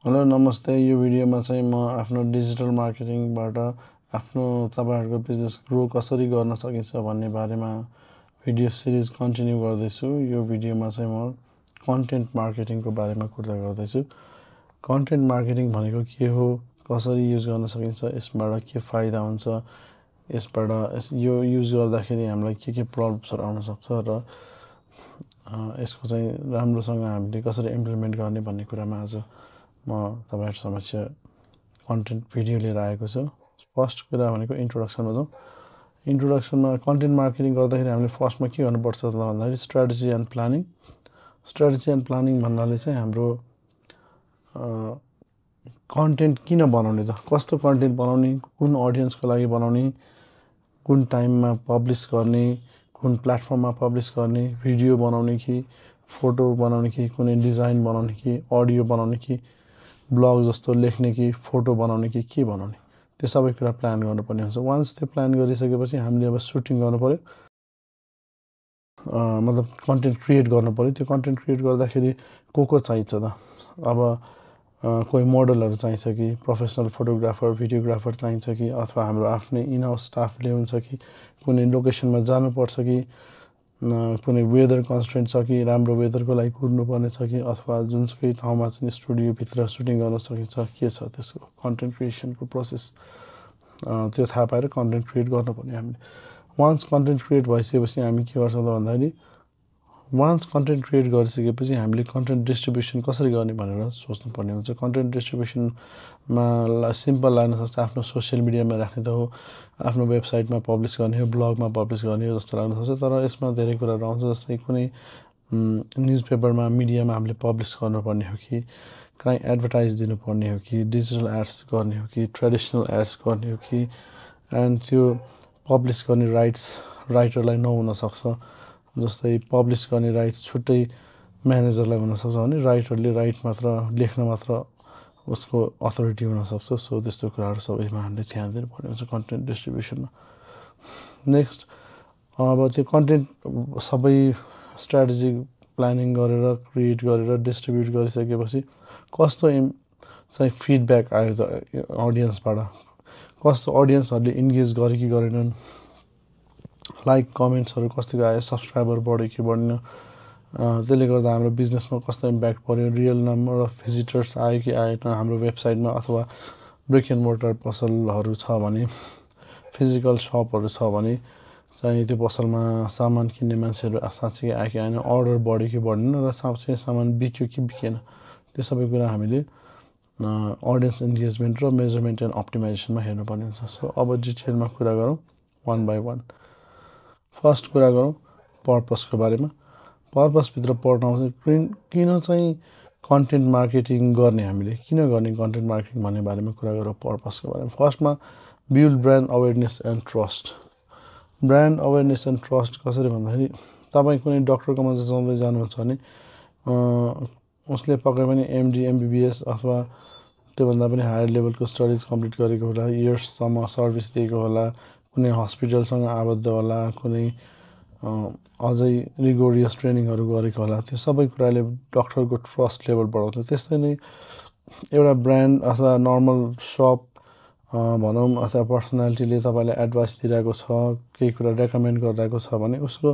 Hello नमस्ते। यो भिडियोमा चाहिँ म आफ्नो डिजिटल मार्केटिङबाट आफ्नो तपाईहरुको बिजनेस ग्रो कसरी गर्न सकिन्छ भन्ने बारेमा भिडियो सिरिज कन्टिन्यू गर्दैछु। यो भिडियोमा चाहिँ म कन्टेन्ट मार्केटिङको बारेमा कुरा गर्दैछु। कन्टेन्ट मार्केटिङ भनेको के हो, कसरी युज गर्न सकिन्छ, यसबाट के फाइदा हुन्छ, यसबाट यो युज गर्दाखेरि हामीलाई के प्रब्लम्सहरु आउन सक्छ र यसको चाहिँ राम्रोसँग हामीले कसरी इम्प्लिमेन्ट गर्ने भन्ने कुरामा आज म तपाईहरु समक्ष कन्टेन्ट भिडियो लिएर आएको छु। फर्स्ट कुरा भनेको इन्ट्रोडक्सनमा जाउँ। इन्ट्रोडक्सनमा कन्टेन्ट मार्केटिङ गर्दाखेरि हामीले फर्स्टमा के गर्नुपर्छ त भन्दाखेरि strategy and planning. Strategy and planning भन्नाले चाहिँ हाम्रो कन्टेन्ट किन बनाउने त, कस्तो कन्टेन्ट बनाउने, कुन ऑडियन्सको लागि बनाउने, कुन टाइममा पब्लिश गर्ने, कुन प्लेटफर्ममा पब्लिश गर्ने, भिडियो बनाउने कि फोटो बनाउने कि कुनै डिजाइन बनाउने कि अडियो बनाउने कि ब्लग जस्तो लेख्ने कि फोटो बनाउने कि के बनाउने, त्यो सबै कुरा प्लान गर्नुपर्ने हुन्छ। वान्स त्यो प्लान गरिसकेपछि हामीले अब सुटिङ गर्नु पर्यो, मतलब कन्टेन्ट क्रिएट गर्नु पर्यो। त्यो कन्टेन्ट क्रिएट गर्दाखेरि को चाहिन्छ त, अब कोही मोडलहरु चाहिन्छ कि प्रोफेसनल फोटोग्राफर भिडियोग्राफर चाहिन्छ कि अथवा हाम्रो आफ्नै इन हाउस स्टाफले हुन्छ कि कुनै लोकेसनमा जानुपर्छ कि कुनै वेदर कन्स्ट्रेन्ट छ कि राम्रो वेदरको लागि कुर्नुपर्ने छ कि अथवा जुनसुकै ठाउँमा चाहिँ स्टुडियोभित्र सुटिङ गर्न सकिन्छ, के छ त्यसको कन्टेन्ट क्रिएसनको प्रोसेस, त्यो थाहा पाएर कन्टेन्ट क्रिएट गर्नुपर्ने हामीले। वान्स कन्टेन्ट क्रिएट भइसकेपछि हामी के गर्छौँ त भन्दाखेरि वान्स कन्टेन्ट क्रिएट गरिसकेपछि हामीले कन्टेन्ट डिस्ट्रिब्युसन कसरी गर्ने भनेर सोच्नुपर्ने हुन्छ। कन्टेन्ट डिस्ट्रिब्युसनमा सिम्पल लाग्न सक्छ, आफ्नो सोसियल मिडियामा राख्ने त हो, आफ्नो वेबसाइटमा पब्लिश गर्ने हो, ब्लगमा पब्लिश गर्ने हो जस्तो लाग्न सक्छ। तर यसमा धेरै कुराहरु आउँछ, जस्तै कुनै न्युजपेपरमा मिडियामा हामीले पब्लिश गर्नुपर्ने हो कि कहीँ एडभर्टाइज दिनुपर्ने हो कि डिजिटल एड्स गर्ने हो कि ट्रेडिसनल एड्स गर्ने हो कि, एन्ड त्यो पब्लिश गर्ने राइटरलाई नहुन सक्छ। जस्तै पब्लिश गर्ने राइट्स छुट्टै म्यानेजरलाई हुन सक्छ भने राइटरले राइट मात्र लेख्न मात्र उसको अथोरिटी हुन सक्छ। सो त्यस्तो कुराहरु सबैमा हामीले ध्यान दिनुपर्ने हुन्छ कन्टेन्ट डिस्ट्रिब्युसनमा। नेक्स्ट, अब त्यो कन्टेन्ट सबै स्ट्र्याटेजी प्लानिङ गरेर क्रिएट गरेर डिस्ट्रिब्युट गरिसकेपछि कस्तो चाहिँ फिडब्याक आयो त ऑडियन्सबाट, कस्तो ऑडियन्सहरुले एन्गेज गरे कि गरेनन्, लाइक कमेन्ट्सहरु कतिको आयो, सब्स्क्राइबर बढ्यो कि बढेन, त्यसले गर्दा हाम्रो बिजनेसमा कस्तो इम्प्याक्ट पर्यो, रियल नम्बर अफ भिजिटर्स आयो कि आएन हाम्रो वेबसाइटमा, अथवा ब्रिक एन्ड मोर्टर पसलहरु छ भने, फिजिकल शपहरु छ भने चाहिँ त्यो पसलमा सामान किन्ने मान्छेहरु साँच्चै आयो कि आएन, अर्डर बढ्यो कि बढेन र साँच्चै सामान बिक्यो कि बिकेन, त्यो सबै कुरा हामीले ऑडियन्स एन्गेजमेन्ट र मेजरमेन्ट एन्ड अप्टिमाइजेसनमा हेर्नुपर्ने हुन्छ। सो अब डिटेलमा कुरा गरौँ वान बाइ वान। फर्स्ट कुरा गरौँ पर्पसको बारेमा। पर्पसभित्र पर्न आउँछ किन चाहिँ कन्टेन्ट मार्केटिङ गर्ने, हामीले किन गर्ने कन्टेन्ट मार्केटिङ भन्ने बारेमा कुरा गरौँ पर्पसको बारेमा। फर्स्टमा build brand awareness and trust. Brand awareness and trust कसरी भन्दाखेरि तपाईँ कुनै डक्टरकोमा सधैँ जानुहुन्छ भने उसले पक्कै पनि एमडी एमबीबीएस अथवा त्योभन्दा पनि हायर लेभलको स्टडिज कम्प्लिट गरेको होला, इयर्ससम्म सर्भिस दिएको होला, कुनै हस्पिटलसँग आबद्ध होला, कुनै अझै रिगोरियस ट्रेनिङहरु गरेको होला, त्यो सबै कुराले डक्टरको ट्रस्ट लेभल बढाउँछ। त्यस्तै नै एउटा ब्रान्ड अथवा नर्मल शप भनौँ अथवा पर्सनालिटीले तपाईलाई एडभाइस दिइरहेको छ, केही कुरा रेकमेन्ड गरिरहेको छ भने उसको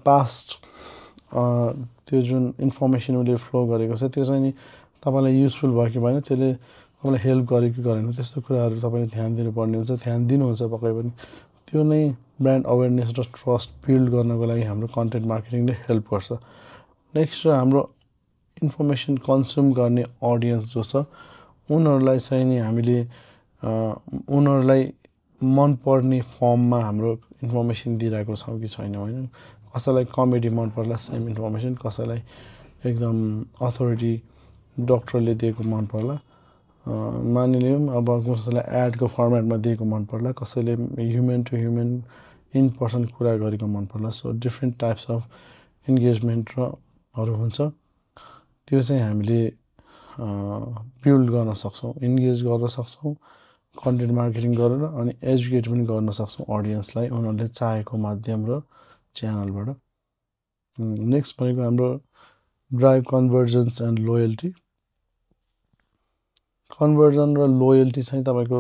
पास्ट त्यो जुन इन्फर्मेसन उसले फ्लो गरेको छ त्यो चाहिँ नि तपाईलाई युजफुल भयो कि भएन, त्यसले तपाईँलाई हेल्प गर्यो कि गरेन, त्यस्तो कुराहरु तपाईले ध्यान दिनुपर्ने हुन्छ, ध्यान दिनुहुन्छ पक्कै पनि। त्यो नै ब्रान्ड अवेरनेस र ट्रस्ट बिल्ड गर्नको लागि हाम्रो कन्टेन्ट मार्केटिङले हेल्प गर्छ। नेक्स्ट हाम्रो इन्फर्मेसन कन्ज्युम गर्ने ऑडियन्स जो छ उनीहरुलाई चाहिँ नि हामीले उनीहरुलाई मन पर्ने फर्ममा हाम्रो इन्फर्मेसन दिइरहेको छौं कि छैन हैन। कसैलाई कमेडी मन पर्ला सेम इन्फर्मेसन, कसैलाई एकदम अथोरिटी डक्टरले दिएको मन पर्ला, मानिलियौँ अब कसैलाई एडको फर्मेटमा दिएको मन पर्ला, कसैले human to human in person कुरा गरेको मन पर्ला। So different types of engagement रहरु हुन्छ, त्यो चाहिँ हामीले बिल्ड गर्न सक्छौं, इन्गेज गर्न सक्छौं कन्टेन्ट मार्केटिङ गरेर, अनि एजुकेट पनि गर्न सक्छौं ऑडियन्सलाई उनीहरुले चाहेको माध्यम र च्यानलबाट। नेक्स्ट भनेको हाम्रो drive convergence and loyalty. Conversion र लोयल्टी चाहिँ तपाईँको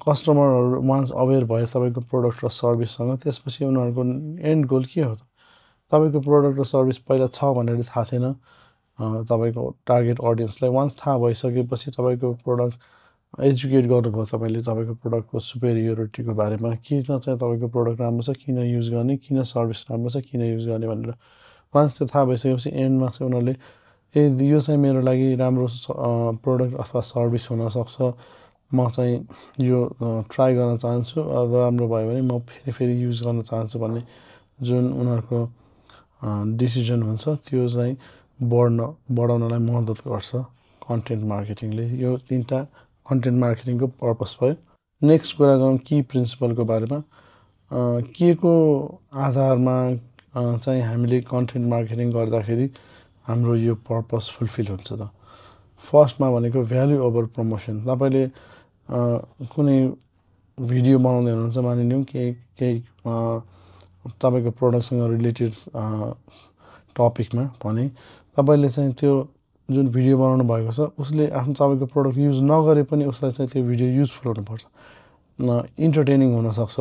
कस्टमरहरू वान्स अवेर भयो तपाईँको प्रोडक्ट र सर्भिससँग, त्यसपछि उनीहरूको एन्ड गोल के हो त? तपाईँको प्रोडक्ट र सर्भिस पहिला छ भनेर थाहा थिएन तपाईँको टार्गेट अडियन्सलाई। वान्स थाहा भइसकेपछि तपाईँको प्रोडक्ट एजुकेट गर्नुभयो तपाईँले तपाईँको प्रोडक्टको सुपेरियोरिटीको बारेमा, किन चाहिँ तपाईँको प्रोडक्ट राम्रो छ, किन युज गर्ने, किन सर्भिस राम्रो छ, किन युज गर्ने भनेर। वान्स त्यो थाहा भइसकेपछि एन्डमा चाहिँ उनीहरूले यो चाहिँ मेरो लागि राम्रो प्रोडक्ट अथवा सर्भिस हुनसक्छ, म चाहिँ यो ट्राई गर्न चाहन्छु र राम्रो भयो भने म फेरि युज गर्न चाहन्छु भन्ने जुन उनीहरूको डिसिजन हुन्छ त्यो चाहिँ बढाउनलाई मद्दत गर्छ कन्टेन्ट मार्केटिङले। यो 3टा कन्टेन्ट मार्केटिङको पर्पस भयो। नेक्स्ट कुरा गरौँ की प्रिन्सिपलको बारेमा। के को आधारमा चाहिँ हामीले कन्टेन्ट मार्केटिङ गर्दाखेरि हाम्रो यो पर्पस फुलफिल हुन्छ त? फर्स्टमा भनेको भ्याल्यु ओभर प्रमोसन। तपाईँले कुनै भिडियो बनाउँदै हुनुहुन्छ, मानिलिउँ केही तपाईँको प्रोडक्टसँग रिलेटेड टपिकमा भने तपाईँले चाहिँ त्यो जुन भिडियो बनाउनु भएको छ उसले आफ्नो तपाईँको प्रोडक्ट युज नगरे पनि उसलाई चाहिँ त्यो भिडियो युजफुल हुनुपर्छ, इन्टरटेनिङ हुनसक्छ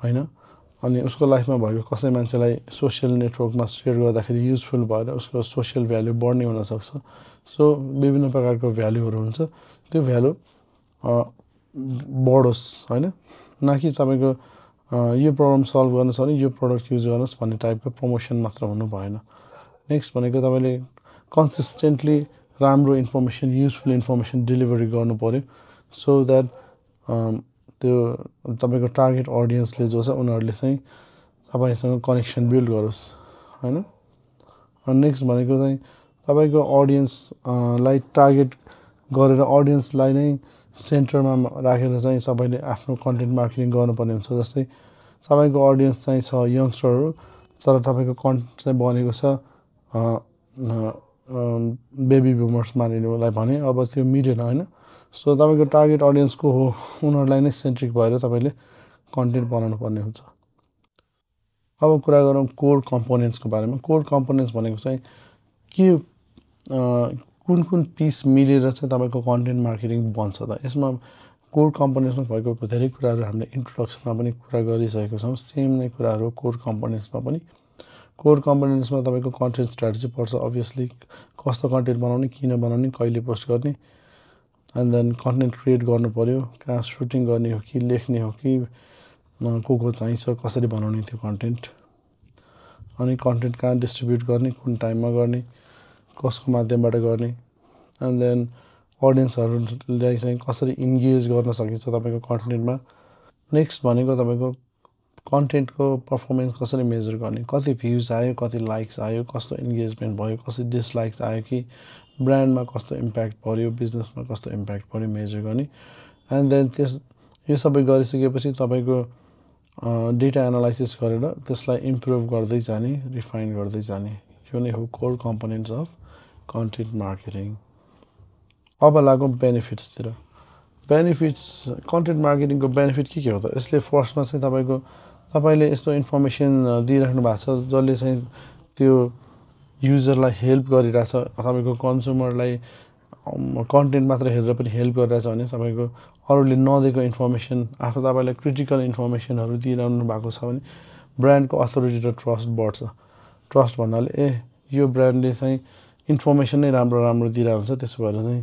होइन। अनि उसको लाइफमा भएको कसै मान्छेलाई सोसियल नेटवर्कमा सेयर गर्दाखेरि युजफुल भएर उसको सोसियल भ्याल्यु बढ्ने हुनसक्छ। सो विभिन्न प्रकारको भ्याल्युहरू हुन्छ, त्यो भ्यालु बढोस् होइन, न कि तपाईँको यो प्रब्लम सल्भ गर्नु छ भने यो प्रोडक्ट युज गर्नुहोस् भन्ने टाइपको प्रमोसन मात्र हुनु भएन। नेक्स्ट भनेको तपाईँले कन्सिस्टेन्टली राम्रो इन्फर्मेसन, युजफुल इन्फर्मेसन डेलिभरी गर्नु पऱ्यो, सो द्याट त्यो तपाईँको टार्गेट अडियन्सले जो छ उनीहरूले चाहिँ तपाईँसँग कनेक्सन बिल्ड गरोस् होइन। नेक्स्ट भनेको चाहिँ तपाईँको अडियन्सलाई टार्गेट गरेर अडियन्सलाई नै सेन्टरमा राखेर चाहिँ तपाईँले आफ्नो कन्टेन्ट मार्केटिङ गर्नुपर्ने हुन्छ। जस्तै तपाईँको अडियन्स चाहिँ छ यङ्स्टरहरू, तर तपाईँको कन्टेन्ट चाहिँ बनेको छ बेबी बुमर्स मानिनुलाई भने, अब त्यो मिलेन होइन। सो तपाईँको टार्गेट अडियन्स को हो उनीहरूलाई नै सेन्ट्रिक भएर तपाईँले कन्टेन्ट बनाउनु पर्ने हुन्छ। अब कुरा गरौँ कोर कम्पोनेन्ट्सको बारेमा। कोर कम्पोनेन्ट्स भनेको चाहिँ के कुन कुन पिस मिलेर चाहिँ तपाईँको कन्टेन्ट मार्केटिङ बन्छ त? यसमा कोर कम्पोनेन्ट्समा भएको धेरै कुराहरू हामीले इन्ट्रोडक्सनमा पनि कुरा गरिसकेको छौँ। सेम नै कुराहरू कोर कम्पोनेन्ट्समा पनि। कोर कम्पोनेन्ट्समा तपाईँको कन्टेन्ट स्ट्राटेजी पर्छ अभियसली, कस्तो कन्टेन्ट बनाउने, किन बनाउने, कहिले पोस्ट गर्ने, एन्ड देन कन्टेन्ट क्रिएट गर्नु पऱ्यो, कहाँ सुटिङ गर्ने हो कि लेख्ने हो कि को चाहिन्छ, कसरी बनाउने त्यो कन्टेन्ट, अनि कन्टेन्ट कहाँ डिस्ट्रिब्युट गर्ने, कुन टाइममा गर्ने, कसको माध्यमबाट गर्ने, एन्ड देन अडियन्सहरूलाई चाहिँ कसरी इन्गेज गर्न सकिन्छ तपाईँको कन्टेन्टमा। नेक्स्ट भनेको तपाईँको कन्टेन्टको पर्फर्मेन्स कसरी मेजर गर्ने, कति भ्युज आयो, कति लाइक्स आयो, कस्तो इन्गेजमेन्ट भयो, कसरी डिसलाइक्स आयो, कि ब्रान्डमा कस्तो इम्प्याक्ट पऱ्यो, बिजनेसमा कस्तो इम्प्याक्ट पऱ्यो मेजर गर्ने। एन्ड देन यो सबै गरिसकेपछि तपाईँको डेटा एनालाइसिस गरेर त्यसलाई इम्प्रुभ गर्दै जाने, रिफाइन गर्दै जाने। यो नै हो core components of content marketing. अब लागौँ बेनिफिट्सतिर। बेनिफिट्स, कन्टेन्ट मार्केटिङको बेनिफिट के हो त? यसले फर्स्टमा चाहिँ तपाईँले यस्तो इन्फर्मेसन दिइराख्नु भएको छ जसले चाहिँ त्यो युजरलाई हेल्प गरिरहेछ, तपाईँको कन्ज्युमरलाई कन्टेन्ट मात्र हेरेर पनि हेल्प गरिरहेछ भने तपाईँको अरूले नदिएको इन्फर्मेसन, तपाईँलाई क्रिटिकल इन्फर्मेसनहरू दिइरहनु भएको छ भने ब्रान्डको अथोरिटी र ट्रस्ट बढ्छ। ट्रस्ट भन्नाले यो ब्रान्डले चाहिँ इन्फर्मेसन नै राम्रो दिइरहेको हुन्छ, त्यसो भएर चाहिँ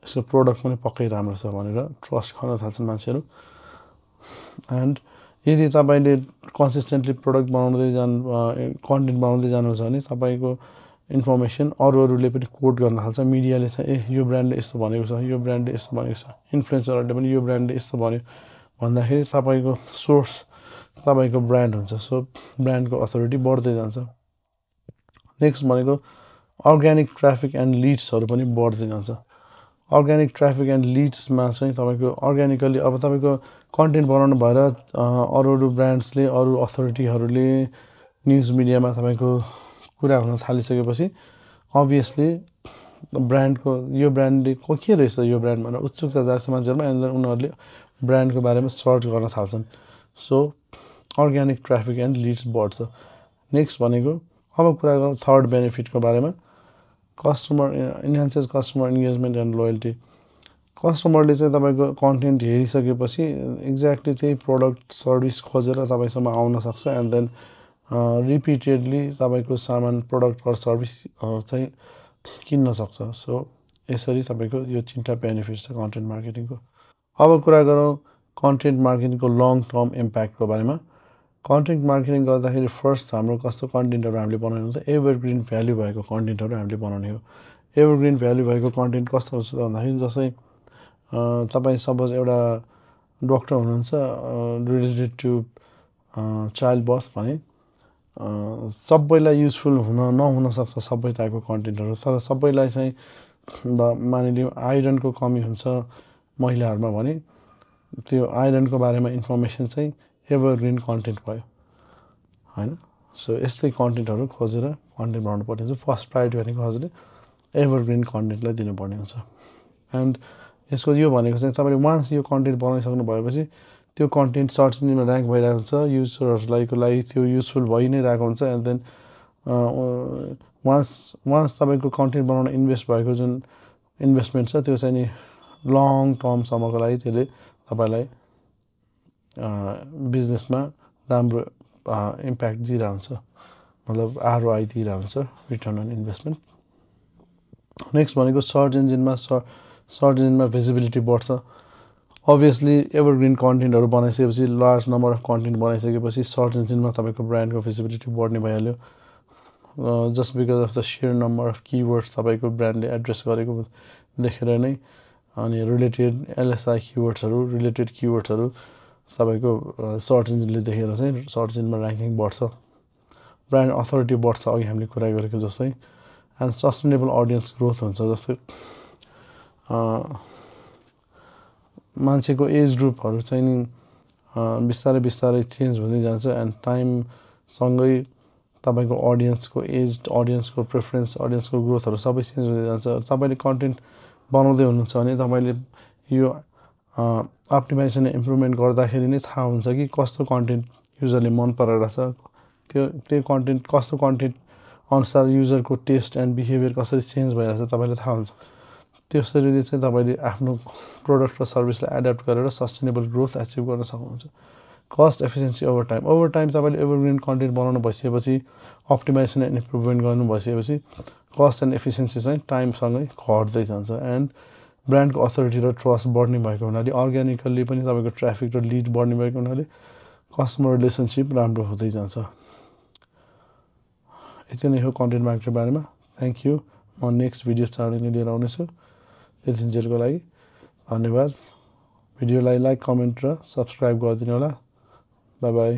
यसको प्रोडक्ट पनि पक्कै राम्रो छ भनेर ट्रस्ट गर्न थाल्छन् मान्छेहरू। एन्ड यदि तपाईँले कन्सिस्टेन्टली प्रोडक्ट कन्टेन्ट बनाउँदै जानुहुन्छ भने तपाईँको इन्फर्मेसन अरूले पनि कोट गर्न थाल्छ। मिडियाले चाहिँ यो ब्रान्डले यस्तो भनेको छ, यो ब्रान्डले यस्तो भनेको छ, इन्फ्लुएन्सरहरूले पनि यो ब्रान्डले यस्तो भन्यो भन्दाखेरि तपाईँको सोर्स तपाईँको ब्रान्ड हुन्छ, सो ब्रान्डको अथोरिटी बढ्दै जान्छ। नेक्स्ट भनेको अर्ग्यानिक ट्राफिक एन्ड लिड्सहरू पनि बढ्दै जान्छ। अर्ग्यानिक ट्राफिक एन्ड लिड्समा चाहिँ तपाईँको अर्ग्यानिकली अब तपाईँको कन्टेन्ट बनाउनु भएर अरू ब्रान्ड्सले, अरू अथोरिटीहरूले न्युज मिडियामा तपाईँको कुरा हुन थालिसकेपछि अभियसली ब्रान्डको यो ब्रान्डले के रहेछ यो ब्रान्ड भनेर उत्सुकता जाग्छ मान्छेहरूमा, एन्ड देन उनीहरूले ब्रान्डको बारेमा सर्च गर्न थाल्छन्। So organic traffic and leads बढ्छ। नेक्स्ट भनेको अब कुरा गरौँ थर्ड बेनिफिटको बारेमा। Enhances customer engagement and loyalty. कस्टमरले चाहिँ तपाईँको कन्टेन्ट हेरिसकेपछि एक्ज्याक्टली त्यही प्रडक्ट सर्भिस खोजेर तपाईँसम्म आउन सक्छ एन्ड देन रिपिटेडली तपाईँको सामान प्रडक्ट अर सर्भिस चाहिँ किन्न सक्छ। सो यसरी तपाईँको यो 3टा बेनिफिट छ कन्टेन्ट मार्केटिङको। अब कुरा गरौँ कन्टेन्ट मार्केटिङको लङ टर्म इम्प्याक्टको बारेमा। कन्टेन्ट मार्केटिङ गर्दाखेरि फर्स्ट हाम्रो कस्तो कन्टेन्टहरू हामीले बनाउनु हुन्छ, एभरग्रिन भ्याल्यु भएको कन्टेन्टहरू हामीले बनाउने हो। एभरग्रिन भ्याल्यु भएको कन्टेन्ट कस्तो हुन्छ भन्दाखेरि जस्तै तपाईँ सपोज एउटा डक्टर हुनुहुन्छ रिलेटेड टु चाइल्ड बर्थ भने सबैलाई युजफुल नहुन सक्छ सबै टाइपको कन्टेन्टहरू, तर सबैलाई चाहिँ मानिलिउँ आइरनको कमी हुन्छ महिलाहरूमा भने त्यो आइरनको बारेमा इन्फर्मेसन चाहिँ एभरग्रिन कन्टेन्ट भयो होइन। सो यस्तै कन्टेन्टहरू खोजेर कन्टेन्ट बनाउनु पर्ने हुन्छ। फर्स्ट प्रायोरिटी भनेको हजुरले एभरग्रिन कन्टेन्टलाई दिनुपर्ने हुन्छ। एन्ड यसको यो भनेको चाहिँ तपाईँले वान्स यो कन्टेन्ट बनाइसक्नु भएपछि त्यो कन्टेन्ट सर्च इन्जिनमा ऱ्याङ्क भइरहेको हुन्छ, युजरहरूको लागि त्यो युजफुल भइ नै रहेको हुन्छ। एन्ड देन वान्स तपाईँको कन्टेन्ट बनाउन इन्भेस्ट भएको जुन इन्भेस्टमेन्ट छ त्यो चाहिँ नि लङ टर्मसम्मको लागि त्यसले तपाईँलाई बिजनेसमा राम्रो इम्प्याक्ट दिइरहेको हुन्छ, मतलब ROI दिइरहेको हुन्छ, रिटर्न अन इन्भेस्टमेन्ट। नेक्स्ट भनेको सर्च इन्जिनमा भिजिबिलिटी बढ्छ। अभियसली एभरग्रिन कन्टेन्टहरू बनाइसकेपछि लार्ज नम्बर अफ कन्टेन्ट बनाइसकेपछि सर्च इन्जिनमा तपाईँको ब्रान्डको भिजिबिलिटी बढ्ने भइहाल्यो, just because of the sheer number of keywords तपाईँको ब्रान्डले एड्रेस गरेको देखेर नै। अनि रिलेटेड LSI रिलेटेड किवर्ड्सहरू तपाईँको सर्च इन्जिनले देखेर चाहिँ सर्च इन्जिनमा ऱ्याङ्किङ बढ्छ, ब्रान्ड अथोरिटी बढ्छ, अघि हामीले कुरा गरेको जस्तै। एन्ड सस्टेनेबल अडियन्स ग्रोथ हुन्छ, जस्तै मान्छेको एज ग्रुपहरू चाहिँ नि बिस्तारै बिस्तारै चेन्ज हुँदै जान्छ एन्ड टाइमसँगै तपाईँको अडियन्सको प्रेफरेन्स, अडियन्सको ग्रोथहरू सबै चेन्ज हुँदै जान्छ। तपाईँले कन्टेन्ट बनाउँदै हुनुहुन्छ भने तपाईँले यो अप्टिमाइजेसन इम्प्रुभमेन्ट गर्दाखेरि नै थाहा हुन्छ कि कस्तो कन्टेन्ट युजरले मन पराइरहेको छ, त्यो कन्टेन्ट कस्तो कन्टेन्ट अनुसार युजरको टेस्ट एन्ड बिहेभियर कसरी चेन्ज भइरहेको छ तपाईँलाई थाहा हुन्छ। त्यसरी चाहिँ तपाईँले आफ्नो प्रोडक्ट र सर्भिसलाई एडाप्ट गरेर सस्टेनेबल ग्रोथ एचिभ गर्न सक्नुहुन्छ। कस्ट एफिसिएन्सी ओभर टाइम तपाईँले एभरग्रिन कन्टेन्ट बनाउनु भइसकेपछि, अप्टिमाइजेसन एन्ड इम्प्रुभमेन्ट गर्नु भइसकेपछि कस्ट एन्ड एफिसिएन्सी चाहिँ टाइमसँगै घट्दै जान्छ। एन्ड ब्रान्डको अथोरिटी र ट्रस्ट बढ्ने भएको हुनाले अर्ग्यानिकल्ली पनि तपाईँको ट्राफिक र लिड बढ्ने भएको हुनाले कस्टमर रिलेसनसिप राम्रो हुँदै जान्छ। यति नै हो कन्टेन्ट मार्केटिङको बारेमा। Thank you. म नेक्स्ट भिडियो चाँडै नै लिएर आउनेछु। त्यतिन्जेलको लागि धन्यवाद। भिडियोलाई लाइक, कमेन्ट र सब्सक्राइब गरिदिनु होला। By by.